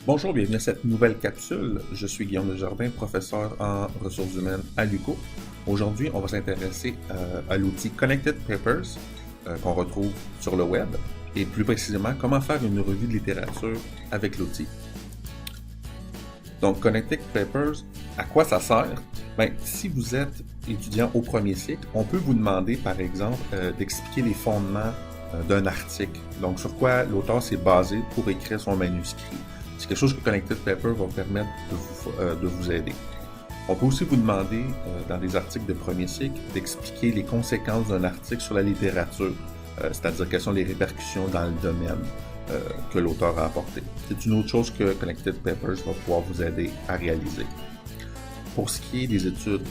Bonjour, bienvenue à cette nouvelle capsule. Je suis Guillaume Desjardins, professeur en ressources humaines à l'UQO. Aujourd'hui, on va s'intéresser à l'outil Connected Papers qu'on retrouve sur le web et plus précisément comment faire une revue de littérature avec l'outil. Donc, Connected Papers, à quoi ça sert? Bien, si vous êtes étudiant au premier cycle, on peut vous demander, par exemple, d'expliquer les fondements d'un article. Donc, sur quoi l'auteur s'est basé pour écrire son manuscrit. C'est quelque chose que Connected Paper va permettre de vous aider. On peut aussi vous demander, dans des articles de premier cycle, d'expliquer les conséquences d'un article sur la littérature, c'est-à-dire quelles sont les répercussions dans le domaine que l'auteur a apporté. C'est une autre chose que Connected Papers va pouvoir vous aider à réaliser. Pour ce qui est des études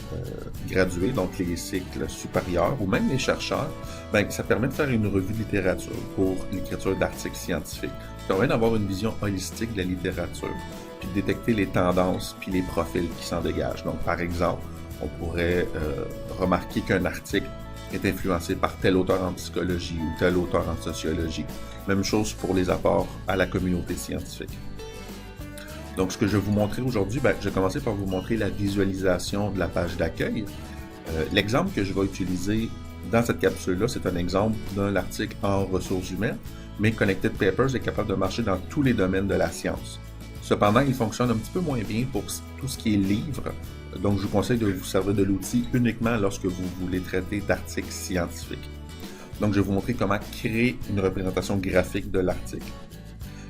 graduées, donc les cycles supérieurs ou même les chercheurs, ben, ça permet de faire une revue de littérature pour l'écriture d'articles scientifiques. Ça permet d'avoir une vision holistique de la littérature, puis de détecter les tendances puis les profils qui s'en dégagent. Donc, par exemple, on pourrait remarquer qu'un article est influencé par tel auteur en psychologie ou tel auteur en sociologie. Même chose pour les apports à la communauté scientifique. Donc, ce que je vais vous montrer aujourd'hui, je vais commencer par vous montrer la visualisation de la page d'accueil. L'exemple que je vais utiliser dans cette capsule-là, c'est un exemple d'un article en ressources humaines, mais Connected Papers est capable de marcher dans tous les domaines de la science. Cependant, il fonctionne un petit peu moins bien pour tout ce qui est livre, donc je vous conseille de vous servir de l'outil uniquement lorsque vous voulez traiter d'articles scientifiques. Donc, je vais vous montrer comment créer une représentation graphique de l'article.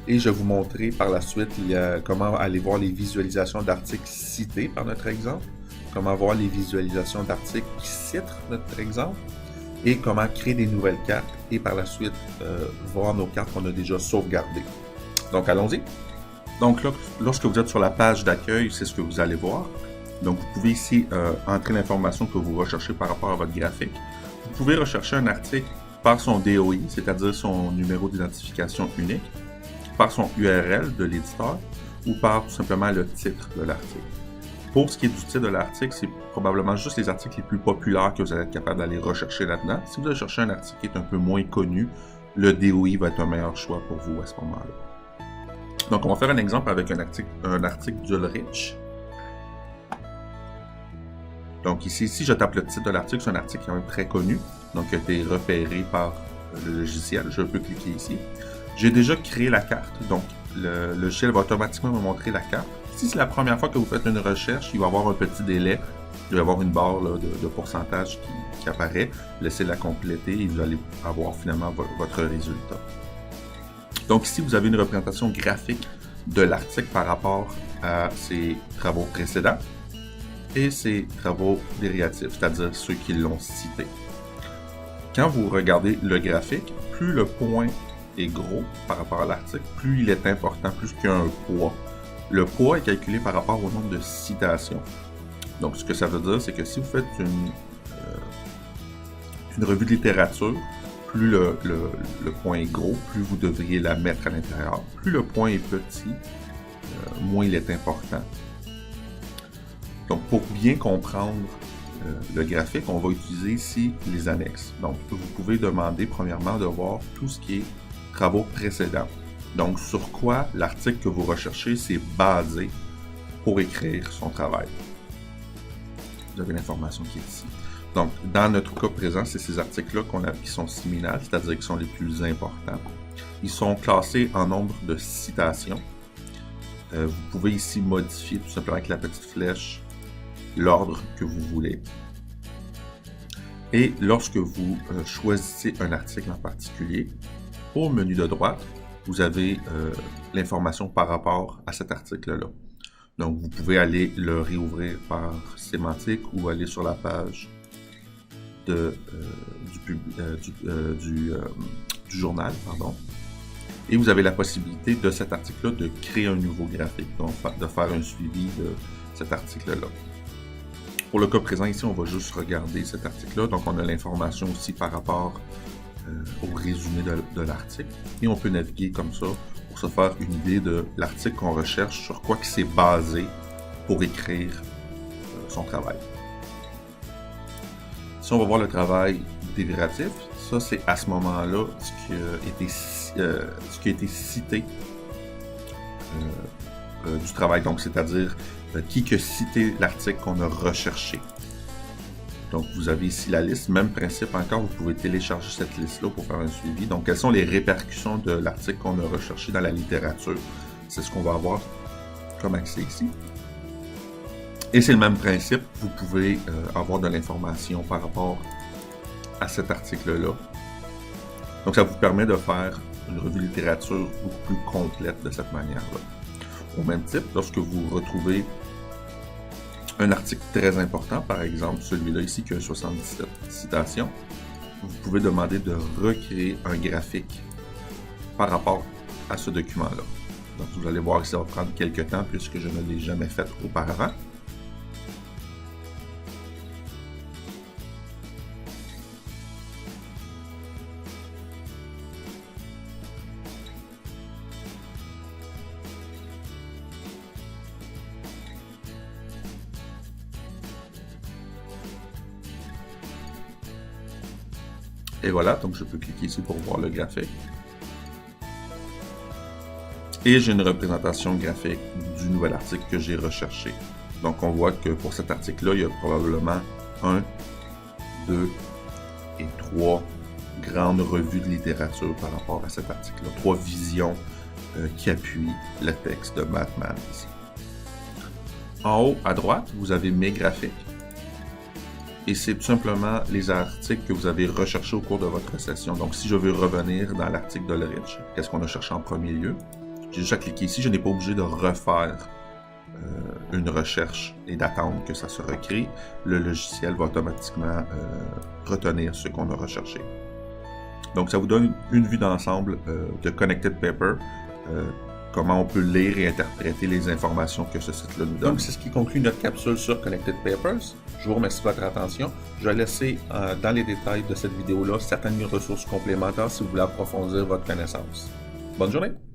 Et je vais vous montrer par la suite comment aller voir les visualisations d'articles cités par notre exemple, comment voir les visualisations d'articles qui citent notre exemple, et comment créer des nouvelles cartes, et par la suite voir nos cartes qu'on a déjà sauvegardées. Donc allons-y. Donc là, lorsque vous êtes sur la page d'accueil, c'est ce que vous allez voir. Donc vous pouvez ici entrer l'information que vous recherchez par rapport à votre graphique. Vous pouvez rechercher un article par son DOI, c'est-à-dire son numéro d'identification unique, par son URL de l'éditeur ou par tout simplement le titre de l'article. Pour ce qui est du titre de l'article, c'est probablement juste les articles les plus populaires que vous allez être capable d'aller rechercher là-dedans. Si vous allez chercher un article qui est un peu moins connu, le DOI va être un meilleur choix pour vous à ce moment-là. Donc, on va faire un exemple avec un article d'Ulrich. Donc ici, si je tape le titre de l'article, c'est un article qui est très connu, donc qui a été repéré par le logiciel. Je peux cliquer ici. J'ai déjà créé la carte, donc le logiciel va automatiquement me montrer la carte. Si c'est la première fois que vous faites une recherche, il va y avoir un petit délai. Il va y avoir une barre là, de pourcentage qui apparaît. Laissez-la compléter et vous allez avoir finalement votre résultat. Donc ici, vous avez une représentation graphique de l'article par rapport à ses travaux précédents et ses travaux dérivatifs, c'est-à-dire ceux qui l'ont cité. Quand vous regardez le graphique, plus le point est gros par rapport à l'article, plus il est important, plus qu'il y a un poids. Le poids est calculé par rapport au nombre de citations. Donc, ce que ça veut dire, c'est que si vous faites une revue de littérature, plus le point est gros, plus vous devriez la mettre à l'intérieur. Plus le point est petit, moins il est important. Donc, pour bien comprendre le graphique, on va utiliser ici les annexes. Donc, vous pouvez demander premièrement de voir tout ce qui est travaux précédents. Donc, sur quoi l'article que vous recherchez s'est basé pour écrire son travail. Vous avez l'information qui est ici. Donc, dans notre cas présent, c'est ces articles-là qui sont séminales, c'est-à-dire qui sont les plus importants. Ils sont classés en nombre de citations. Vous pouvez ici modifier tout simplement avec la petite flèche l'ordre que vous voulez. Et lorsque vous choisissez un article en particulier, au menu de droite, vous avez l'information par rapport à cet article-là. Donc, vous pouvez aller le réouvrir par sémantique ou aller sur la page du journal, pardon. Et vous avez la possibilité de cet article-là de créer un nouveau graphique, donc de faire un suivi de cet article-là. Pour le cas présent, ici, on va juste regarder cet article-là. Donc, on a l'information aussi par rapport au résumé de l'article. Et on peut naviguer comme ça pour se faire une idée de l'article qu'on recherche, sur quoi il s'est basé pour écrire son travail. Si on va voir le travail dérivatif, ça c'est à ce moment-là ce qui a été cité du travail, donc c'est-à-dire qui a cité l'article qu'on a recherché. Donc, vous avez ici la liste. Même principe encore, vous pouvez télécharger cette liste-là pour faire un suivi. Donc, quelles sont les répercussions de l'article qu'on a recherché dans la littérature? C'est ce qu'on va avoir comme accès ici. Et c'est le même principe. Vous pouvez avoir de l'information par rapport à cet article-là. Donc, ça vous permet de faire une revue littérature beaucoup plus complète de cette manière-là. Au même titre, lorsque vous retrouvez un article très important, par exemple celui-là ici qui a 77 citations, vous pouvez demander de recréer un graphique par rapport à ce document-là. Donc vous allez voir que ça va prendre quelques temps puisque je ne l'ai jamais fait auparavant. Et voilà, donc je peux cliquer ici pour voir le graphique. Et j'ai une représentation graphique du nouvel article que j'ai recherché. Donc on voit que pour cet article-là, il y a probablement 1, 2 et 3 grandes revues de littérature par rapport à cet article-là. 3 visions qui appuient le texte de Batman ici. En haut à droite, vous avez mes graphiques. Et c'est tout simplement les articles que vous avez recherchés au cours de votre session. Donc, si je veux revenir dans l'article d'Ulrich, qu'est-ce qu'on a cherché en premier lieu? J'ai juste à cliquer ici. Je n'ai pas obligé de refaire une recherche et d'attendre que ça se recrée. Le logiciel va automatiquement retenir ce qu'on a recherché. Donc, ça vous donne une vue d'ensemble de Connected Paper, comment on peut lire et interpréter les informations que ce site-là nous donne. Donc, c'est ce qui conclut notre capsule sur Connected Papers. Je vous remercie de votre attention. Je vais laisser dans les détails de cette vidéo-là certaines ressources complémentaires si vous voulez approfondir votre connaissance. Bonne journée!